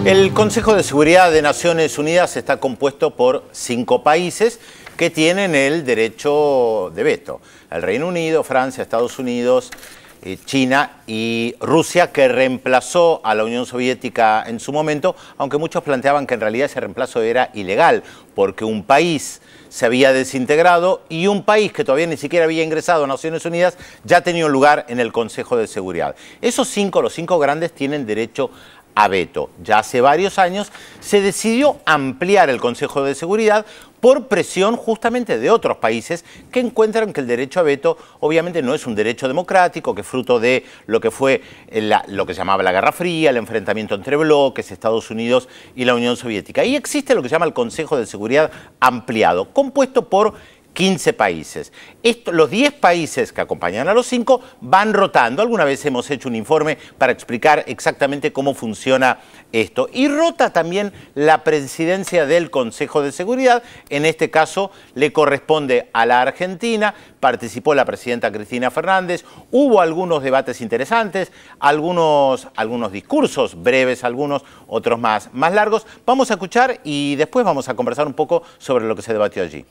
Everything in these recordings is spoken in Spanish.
El Consejo de Seguridad de Naciones Unidas está compuesto por 5 países que tienen el derecho de veto. El Reino Unido, Francia, Estados Unidos, China y Rusia, que reemplazó a la Unión Soviética en su momento, aunque muchos planteaban que en realidad ese reemplazo era ilegal, porque un país se había desintegrado y un país que todavía ni siquiera había ingresado a Naciones Unidas ya tenía un lugar en el Consejo de Seguridad. Esos 5, los 5 grandes, tienen derecho a veto. Ya hace varios años se decidió ampliar el Consejo de Seguridad por presión justamente de otros países que encuentran que el derecho a veto obviamente no es un derecho democrático, que es fruto de lo que fue lo que se llamaba la Guerra Fría, el enfrentamiento entre bloques, Estados Unidos y la Unión Soviética. Y existe lo que se llama el Consejo de Seguridad ampliado, compuesto por 15 países. Los 10 países que acompañan a los 5 van rotando. Alguna vez hemos hecho un informe para explicar exactamente cómo funciona esto. Y rota también la presidencia del Consejo de Seguridad. En este caso le corresponde a la Argentina. Participó la presidenta Cristina Fernández. Hubo algunos debates interesantes, algunos discursos breves, otros más largos. Vamos a escuchar y después vamos a conversar un poco sobre lo que se debatió allí.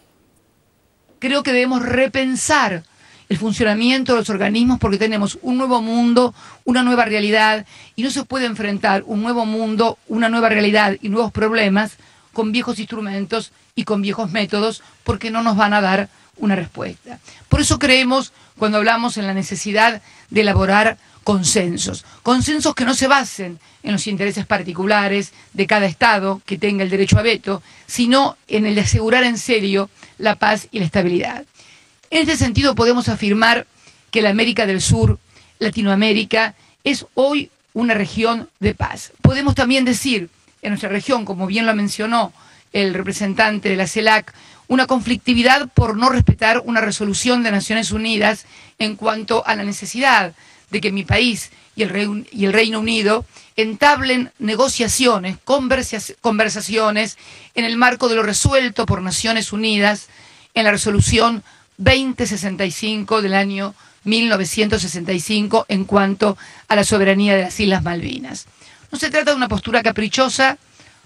Creo que debemos repensar el funcionamiento de los organismos porque tenemos un nuevo mundo, una nueva realidad, y no se puede enfrentar un nuevo mundo, una nueva realidad y nuevos problemas con viejos instrumentos y con viejos métodos, porque no nos van a dar una respuesta. Por eso creemos, cuando hablamos en la necesidad de elaborar consensos que no se basen en los intereses particulares de cada Estado que tenga el derecho a veto, sino en el de asegurar en serio la paz y la estabilidad. En este sentido podemos afirmar que la América del Sur, Latinoamérica, es hoy una región de paz. Podemos también decir, en nuestra región, como bien lo mencionó el representante de la CELAC, una conflictividad por no respetar una resolución de Naciones Unidas en cuanto a la necesidad de que mi país y el Reino Unido entablen negociaciones, conversaciones en el marco de lo resuelto por Naciones Unidas en la resolución 2065 del año 1965 en cuanto a la soberanía de las Islas Malvinas. No se trata de una postura caprichosa,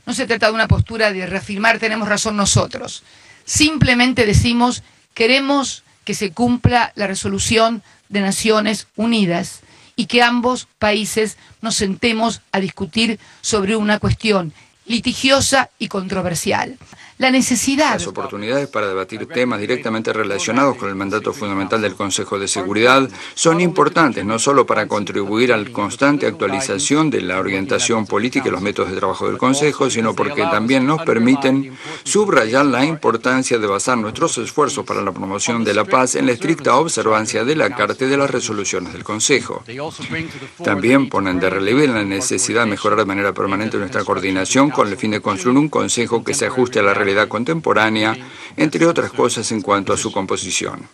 no se trata de una postura de reafirmar tenemos razón nosotros. Simplemente decimos queremos que se cumpla la resolución de Naciones Unidas y que ambos países nos sentemos a discutir sobre una cuestión litigiosa y controversial. La necesidad... Las oportunidades para debatir temas directamente relacionados con el mandato fundamental del Consejo de Seguridad son importantes, no solo para contribuir a la constante actualización de la orientación política y los métodos de trabajo del Consejo, sino porque también nos permiten subrayar la importancia de basar nuestros esfuerzos para la promoción de la paz en la estricta observancia de la Carta y de las resoluciones del Consejo. También ponen de relieve la necesidad de mejorar de manera permanente nuestra coordinación con el fin de construir un Consejo que se ajuste a la realidad contemporánea, entre otras cosas en cuanto a su composición.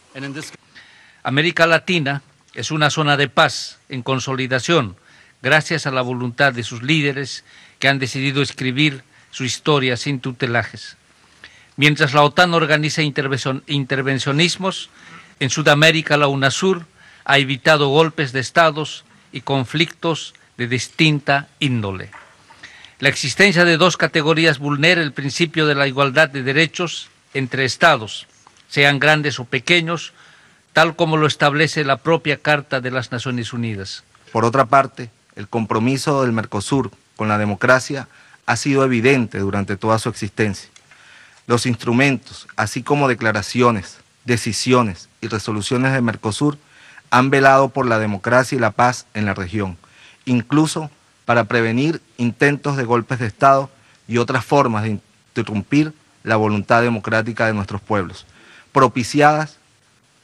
América Latina es una zona de paz en consolidación gracias a la voluntad de sus líderes que han decidido escribir su historia sin tutelajes. Mientras la OTAN organiza intervencionismos, en Sudamérica la UNASUR ha evitado golpes de estados y conflictos de distinta índole. La existencia de 2 categorías vulnera el principio de la igualdad de derechos entre estados, sean grandes o pequeños, tal como lo establece la propia Carta de las Naciones Unidas. Por otra parte, el compromiso del Mercosur con la democracia ha sido evidente durante toda su existencia. Los instrumentos, así como declaraciones, decisiones y resoluciones de Mercosur han velado por la democracia y la paz en la región, incluso para prevenir intentos de golpes de Estado y otras formas de interrumpir la voluntad democrática de nuestros pueblos, propiciadas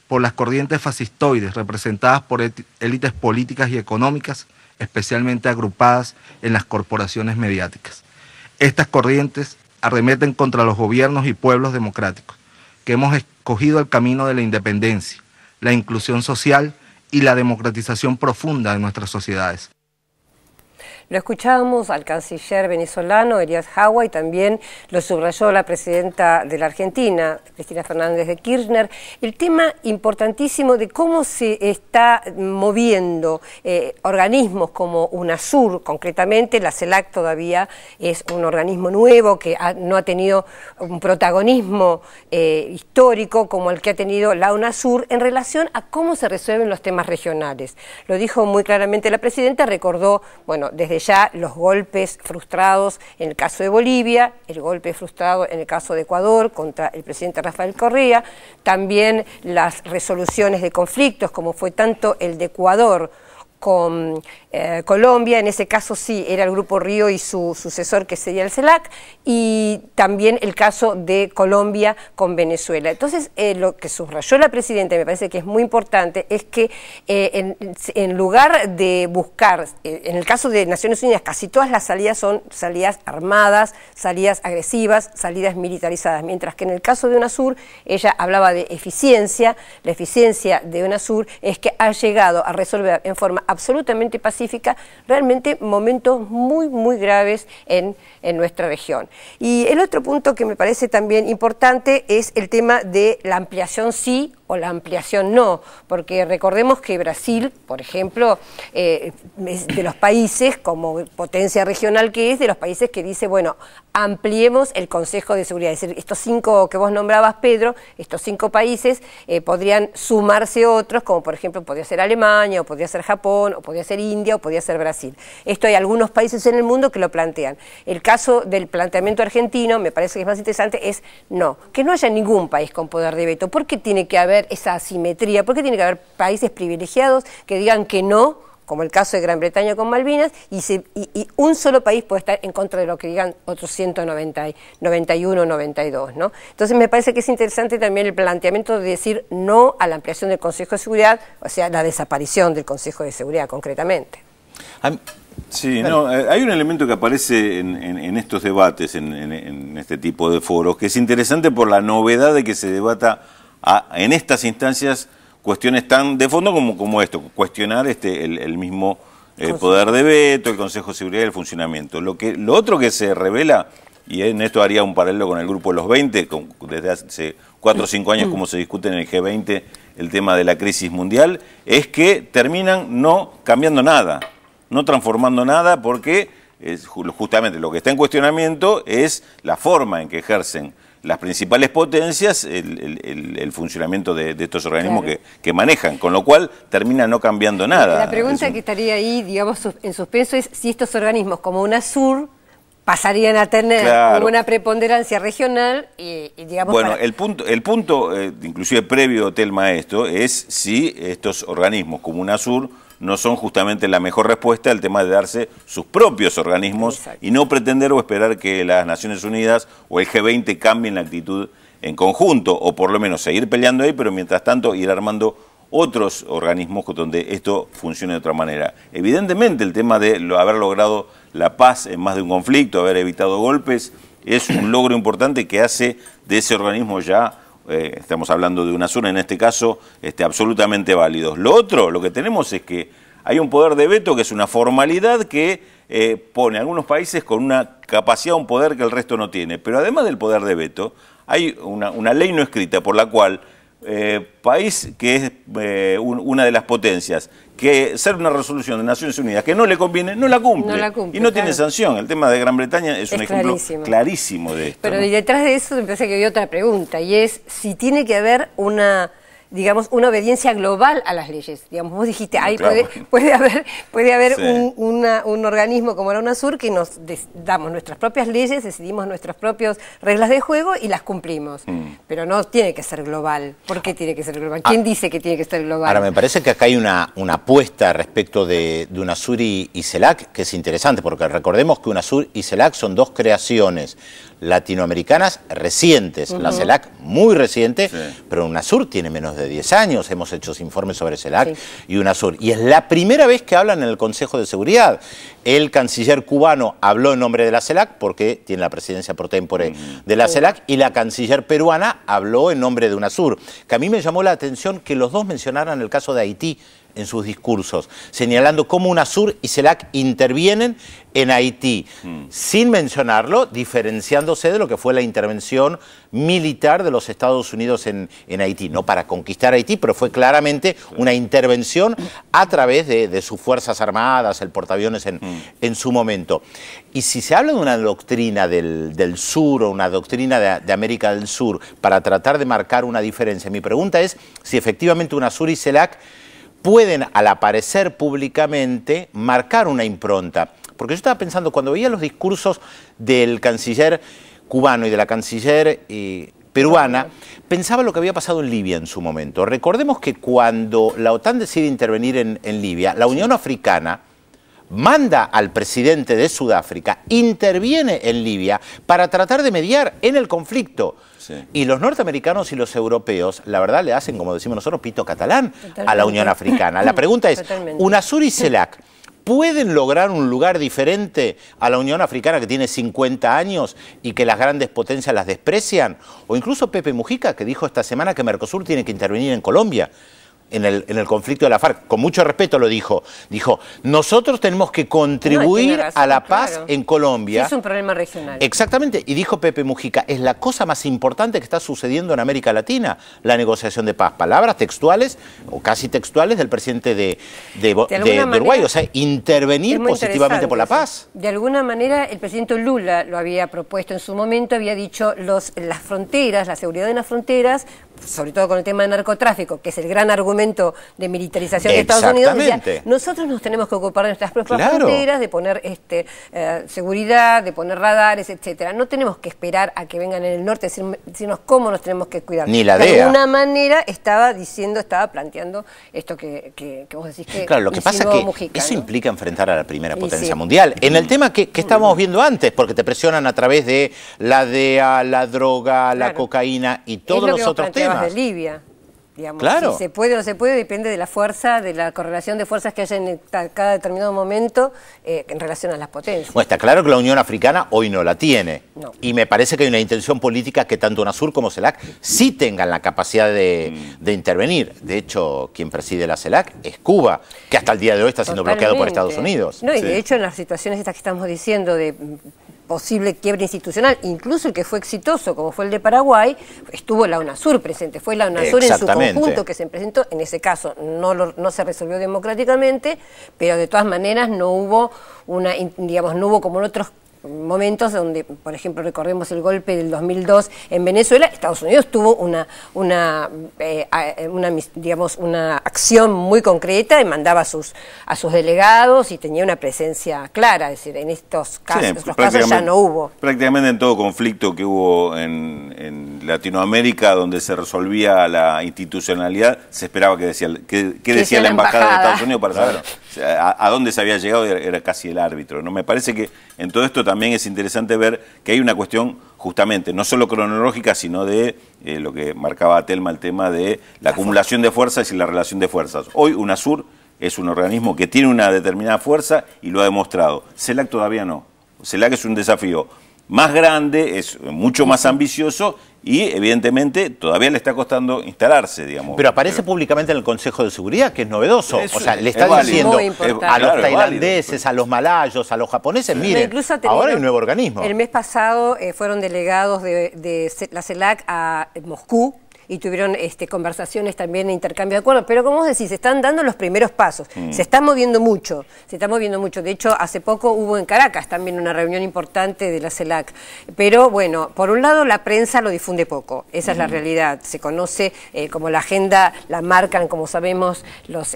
por las corrientes fascistoides representadas por élites políticas y económicas, especialmente agrupadas en las corporaciones mediáticas. Estas corrientes arremeten contra los gobiernos y pueblos democráticos, que hemos escogido el camino de la independencia, la inclusión social y la democratización profunda de nuestras sociedades. Lo escuchábamos al canciller venezolano, Elías Jawa, y también lo subrayó la presidenta de la Argentina, Cristina Fernández de Kirchner, el tema importantísimo de cómo se está moviendo organismos como UNASUR, concretamente la CELAC todavía es un organismo nuevo que no ha tenido un protagonismo histórico como el que ha tenido la UNASUR en relación a cómo se resuelven los temas regionales. Lo dijo muy claramente la presidenta, recordó, bueno, desde ya los golpes frustrados en el caso de Bolivia, el golpe frustrado en el caso de Ecuador contra el presidente Rafael Correa, también las resoluciones de conflictos, como fue tanto el de Ecuador con Colombia, en ese caso sí, era el Grupo Río y su sucesor que sería el CELAC, y también el caso de Colombia con Venezuela. Entonces, lo que subrayó la presidenta, me parece que es muy importante, es que en lugar de buscar, en el caso de Naciones Unidas, casi todas las salidas son salidas armadas, salidas agresivas, salidas militarizadas, mientras que en el caso de UNASUR, ella hablaba de eficiencia, la eficiencia de UNASUR es que ha llegado a resolver en forma absolutamente pacífica, realmente momentos muy, muy graves en nuestra región. Y el otro punto que me parece también importante es el tema de la ampliación sí o la ampliación no, porque recordemos que Brasil, por ejemplo, es de los países, como potencia regional que es, de los países que dice, bueno, ampliemos el Consejo de Seguridad. Es decir, estos 5 que vos nombrabas, Pedro, estos 5 países podrían sumarse otros, como por ejemplo podría ser Alemania, o podría ser Japón, o podría ser India, o podría ser Brasil. Esto hay algunos países en el mundo que lo plantean. El caso del planteamiento argentino, me parece que es más interesante, es no, que no haya ningún país con poder de veto. ¿Por qué tiene que haber esa asimetría? ¿Por qué tiene que haber países privilegiados que digan que no, como el caso de Gran Bretaña con Malvinas, y un solo país puede estar en contra de lo que digan otros 191, 92, ¿no? Entonces me parece que es interesante también el planteamiento de decir no a la ampliación del Consejo de Seguridad, o sea, la desaparición del Consejo de Seguridad concretamente. Sí, no, hay un elemento que aparece en estos debates, en este tipo de foros, que es interesante por la novedad de que se debata en estas instancias cuestiones tan de fondo como esto, cuestionar el mismo poder de veto, el Consejo de Seguridad y el funcionamiento. Lo otro que se revela, y en esto haría un paralelo con el grupo de los 20, desde hace 4 o 5 años como se discute en el G20 el tema de la crisis mundial, es que terminan no cambiando nada, no transformando nada, porque justamente lo que está en cuestionamiento es la forma en que ejercen las principales potencias el funcionamiento de estos organismos, claro, que manejan, con lo cual termina no cambiando nada. La pregunta que estaría ahí, digamos, en suspenso es si estos organismos como UNASUR pasarían a tener, claro, una preponderancia regional y digamos... Bueno, el punto inclusive previo, Telma, a esto, es si estos organismos como UNASUR no son justamente la mejor respuesta al tema de darse sus propios organismos. Exacto. Y no pretender o esperar que las Naciones Unidas o el G20 cambien la actitud en conjunto, o por lo menos seguir peleando ahí, pero mientras tanto ir armando otros organismos donde esto funcione de otra manera. Evidentemente el tema de haber logrado la paz en más de un conflicto, haber evitado golpes, es un logro importante que hace de ese organismo ya... estamos hablando de UNASUR en este caso, absolutamente válidos. Lo otro, lo que tenemos es que hay un poder de veto que es una formalidad que pone a algunos países con una capacidad, un poder que el resto no tiene. Pero además del poder de veto, hay una ley no escrita por la cual país que es una de las potencias, que hacer una resolución de Naciones Unidas que no le conviene, no la cumple, y no tiene sanción. El tema de Gran Bretaña es un ejemplo clarísimo de esto. Pero ¿no? detrás de eso me parece que hay otra pregunta, y es si tiene que haber una, digamos, una obediencia global a las leyes. Digamos, vos dijiste, ahí claro, puede haber sí, un organismo como la UNASUR que nos damos nuestras propias leyes, decidimos nuestras propias reglas de juego y las cumplimos. Pero no tiene que ser global. ¿Por qué tiene que ser global? ¿Quién dice que tiene que ser global? Ahora, me parece que acá hay una apuesta respecto de UNASUR y CELAC que es interesante, porque recordemos que UNASUR y CELAC son dos creaciones latinoamericanas recientes. La CELAC muy reciente, sí, pero UNASUR tiene menos de 10 años, hemos hecho informes sobre CELAC, sí, y UNASUR. Y es la primera vez que hablan en el Consejo de Seguridad. El canciller cubano habló en nombre de la CELAC, porque tiene la presidencia pro tempore de la CELAC, y la canciller peruana habló en nombre de UNASUR. Que a mí me llamó la atención que los dos mencionaran el caso de Haití en sus discursos, señalando cómo UNASUR y CELAC intervienen en Haití, sin mencionarlo, diferenciándose de lo que fue la intervención militar de los Estados Unidos en Haití. No para conquistar Haití, pero fue claramente una intervención a través de sus Fuerzas Armadas, el portaaviones en su momento. Y si se habla de una doctrina del sur o una doctrina de América del Sur para tratar de marcar una diferencia, mi pregunta es si efectivamente UNASUR y CELAC pueden, al aparecer públicamente, marcar una impronta. Porque yo estaba pensando, cuando veía los discursos del canciller cubano y de la canciller peruana, pensaba lo que había pasado en Libia en su momento. Recordemos que cuando la OTAN decide intervenir en Libia, la Unión Africana manda al presidente de Sudáfrica, interviene en Libia para tratar de mediar en el conflicto. Sí. Y los norteamericanos y los europeos, la verdad, le hacen, como decimos nosotros, pito catalán a la Unión Africana. La pregunta es, ¿UNASUR y CELAC pueden lograr un lugar diferente a la Unión Africana que tiene 50 años y que las grandes potencias las desprecian? O incluso Pepe Mujica, que dijo esta semana que Mercosur tiene que intervenir en Colombia. En el conflicto de la FARC, con mucho respeto lo dijo, nosotros tenemos que contribuir a la paz en Colombia. Es un problema regional. Exactamente, y dijo Pepe Mujica, es la cosa más importante que está sucediendo en América Latina, la negociación de paz. Palabras textuales, o casi textuales, del presidente de Uruguay, o sea, intervenir positivamente por la paz. De alguna manera, el presidente Lula lo había propuesto en su momento, había dicho, las fronteras, la seguridad de las fronteras, sobre todo con el tema de narcotráfico, que es el gran argumento de militarización de Estados Unidos, decía, nosotros nos tenemos que ocupar de nuestras propias fronteras, de poner seguridad, de poner radares, etcétera. No tenemos que esperar a que vengan en el norte a decirnos cómo nos tenemos que cuidar. Ni la DEA. De alguna manera estaba planteando esto que vos decís que claro, lo que pasa es que Mujica, eso implica enfrentar a la primera potencia mundial. En el tema que estábamos viendo antes, porque te presionan a través de la DEA, la droga, la cocaína y todos los otros temas. De Libia, digamos, claro. Si se puede o no se puede, depende de la fuerza, de la correlación de fuerzas que haya en cada determinado momento en relación a las potencias. Bueno, está claro que la Unión Africana hoy no la tiene. No. Y me parece que hay una intención política que tanto UNASUR como CELAC sí tengan la capacidad de intervenir. De hecho, quien preside la CELAC es Cuba, que hasta el día de hoy está siendo bloqueado por Estados Unidos. No, y de hecho en las situaciones estas que estamos diciendo de posible quiebre institucional, incluso el que fue exitoso, como fue el de Paraguay, estuvo la UNASUR presente, fue la UNASUR en su conjunto que se presentó, en ese caso no se resolvió democráticamente, pero de todas maneras no hubo no hubo como en otros momentos donde, por ejemplo, recordemos el golpe del 2002 en Venezuela, Estados Unidos tuvo una acción muy concreta y mandaba a sus delegados y tenía una presencia clara, es decir, en estos casos, casos ya no hubo. Prácticamente en todo conflicto que hubo en Latinoamérica donde se resolvía la institucionalidad, se esperaba que decía la embajada de Estados Unidos para saber a dónde se había llegado, era casi el árbitro, ¿no? Me parece que en todo esto también es interesante ver que hay una cuestión justamente, no solo cronológica, sino de lo que marcaba Telma, el tema de la acumulación de fuerzas y la relación de fuerzas. Hoy UNASUR es un organismo que tiene una determinada fuerza y lo ha demostrado. CELAC todavía no. CELAC es un desafío más grande, es mucho más ambicioso y evidentemente todavía le está costando instalarse, digamos. Pero aparece públicamente en el Consejo de Seguridad, que es novedoso. O sea, le está diciendo a los tailandeses, a los malayos, a los japoneses, miren, ahora hay un nuevo organismo. El mes pasado fueron delegados de la CELAC a Moscú, y tuvieron conversaciones también, intercambio de acuerdos, pero como vos decís, se están dando los primeros pasos, se está moviendo mucho, de hecho hace poco hubo en Caracas también una reunión importante de la CELAC, pero bueno, por un lado la prensa lo difunde poco, esa es la realidad, se conoce como la agenda, la marcan, como sabemos,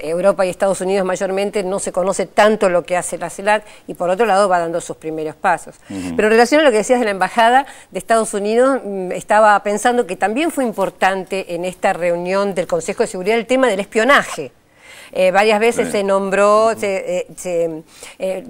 Europa y Estados Unidos mayormente, no se conoce tanto lo que hace la CELAC, y por otro lado va dando sus primeros pasos. Pero en relación a lo que decías de la Embajada de Estados Unidos, estaba pensando que también fue importante en esta reunión del Consejo de Seguridad el tema del espionaje. Varias veces se nombró, de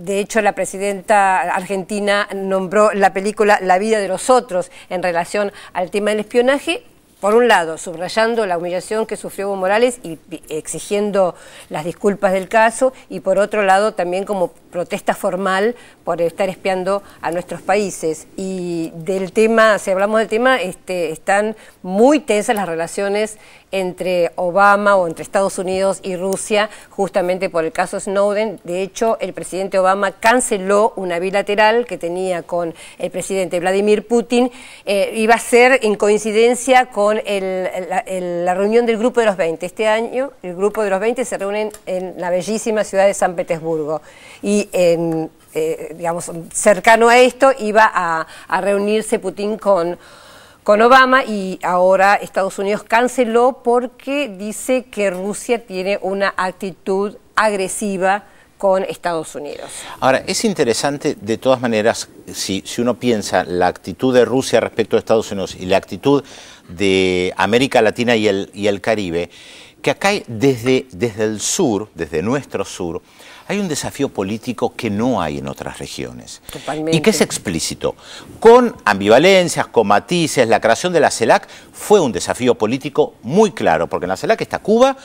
hecho la presidenta argentina nombró la película La vida de los otros en relación al tema del espionaje. por un lado, subrayando la humillación que sufrió Evo Morales y exigiendo las disculpas del caso, y por otro lado también como protesta formal por estar espiando a nuestros países. Y del tema, si hablamos del tema, están muy tensas las relaciones entre Obama o entre Estados Unidos y Rusia, justamente por el caso Snowden. De hecho, el presidente Obama canceló una bilateral que tenía con el presidente Vladimir Putin. Iba a ser en coincidencia con la reunión del Grupo de los 20. Este año el Grupo de los 20 se reúnen en la bellísima ciudad de San Petersburgo. Y digamos, cercano a esto iba a reunirse Putin con Obama, y ahora Estados Unidos canceló porque dice que Rusia tiene una actitud agresiva con Estados Unidos. Ahora, es interesante, de todas maneras, si uno piensa la actitud de Rusia respecto a Estados Unidos y la actitud de América Latina y el Caribe, que acá desde el sur, desde nuestro sur, hay un desafío político que no hay en otras regiones. Totalmente. Y que es explícito. Con ambivalencias, con matices, la creación de la CELAC fue un desafío político muy claro, porque en la CELAC está Cuba,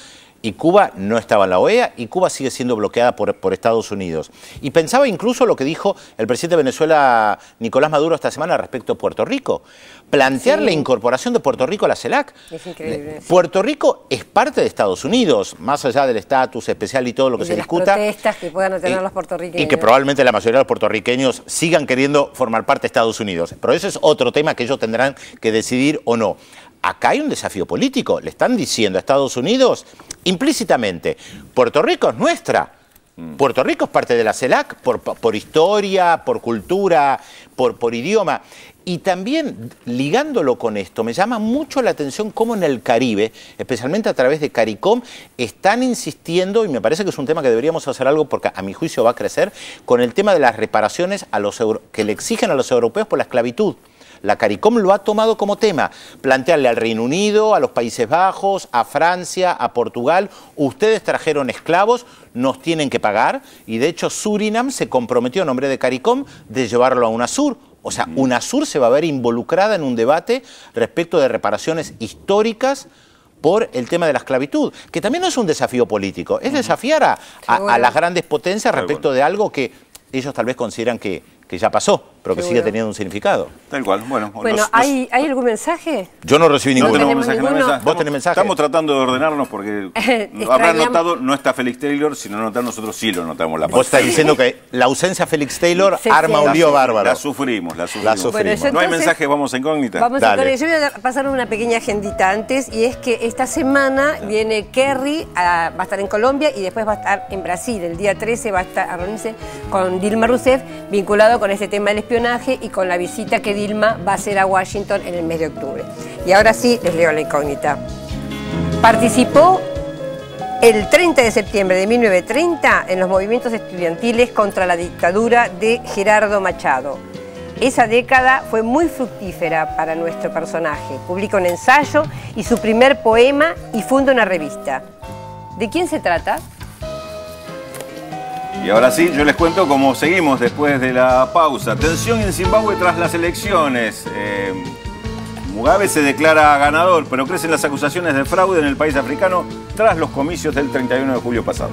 y Cuba no estaba en la OEA, y Cuba sigue siendo bloqueada por Estados Unidos. Y pensaba incluso lo que dijo el presidente de Venezuela, Nicolás Maduro, esta semana respecto a Puerto Rico. Plantear la incorporación de Puerto Rico a la CELAC. Es increíble. Puerto Rico es parte de Estados Unidos, más allá del estatus especial y todo lo que se discuta. Y de las protestas que puedan tener los puertorriqueños. Y que probablemente la mayoría de los puertorriqueños sigan queriendo formar parte de Estados Unidos. Pero ese es otro tema que ellos tendrán que decidir o no. Acá hay un desafío político. Le están diciendo a Estados Unidos implícitamente, Puerto Rico es nuestra. Puerto Rico es parte de la CELAC por historia, por cultura, por idioma. Y también, ligándolo con esto, me llama mucho la atención cómo en el Caribe, especialmente a través de CARICOM, están insistiendo, y me parece que es un tema que deberíamos hacer algo porque a mi juicio va a crecer, con el tema de las reparaciones que le exigen a los europeos por la esclavitud. La CARICOM lo ha tomado como tema, plantearle al Reino Unido, a los Países Bajos, a Francia, a Portugal, ustedes trajeron esclavos, nos tienen que pagar, y de hecho Surinam se comprometió en nombre de CARICOM de llevarlo a UNASUR. O sea, UNASUR se va a ver involucrada en un debate respecto de reparaciones históricas por el tema de la esclavitud, que también no es un desafío político, es desafiar a las grandes potencias respecto de algo que ellos tal vez consideran que ya pasó, pero que sigue teniendo un significado. Tal cual. Bueno, ¿hay algún mensaje? Yo no recibí ninguno. No tenemos mensaje en la mesa. ¿Vos tenés mensaje? Estamos tratando de ordenarnos porque habrán notado, no está Félix Taylor, si no notar nosotros sí lo notamos. Vos estás diciendo que la ausencia de Félix Taylor arma un lío bárbaro. La sufrimos. Bueno, entonces, no hay mensaje, vamos a incógnita. Vamos a incógnita. Yo voy a pasar una pequeña agendita antes, y es que esta semana viene Kerry, va a estar en Colombia y después va a estar en Brasil. El día 13 va a estar a reunirse con Dilma Rousseff, vinculado con este tema del espionaje y con la visita que Dilma va a hacer a Washington en el mes de octubre. Y ahora sí, les leo la incógnita. Participó el 30 de septiembre de 1930 en los movimientos estudiantiles contra la dictadura de Gerardo Machado. Esa década fue muy fructífera para nuestro personaje. Publica un ensayo y su primer poema y funda una revista. ¿De quién se trata? Y ahora sí, yo les cuento cómo seguimos después de la pausa. Tensión en Zimbabue tras las elecciones. Mugabe se declara ganador, pero crecen las acusaciones de fraude en el país africano tras los comicios del 31 de julio pasado.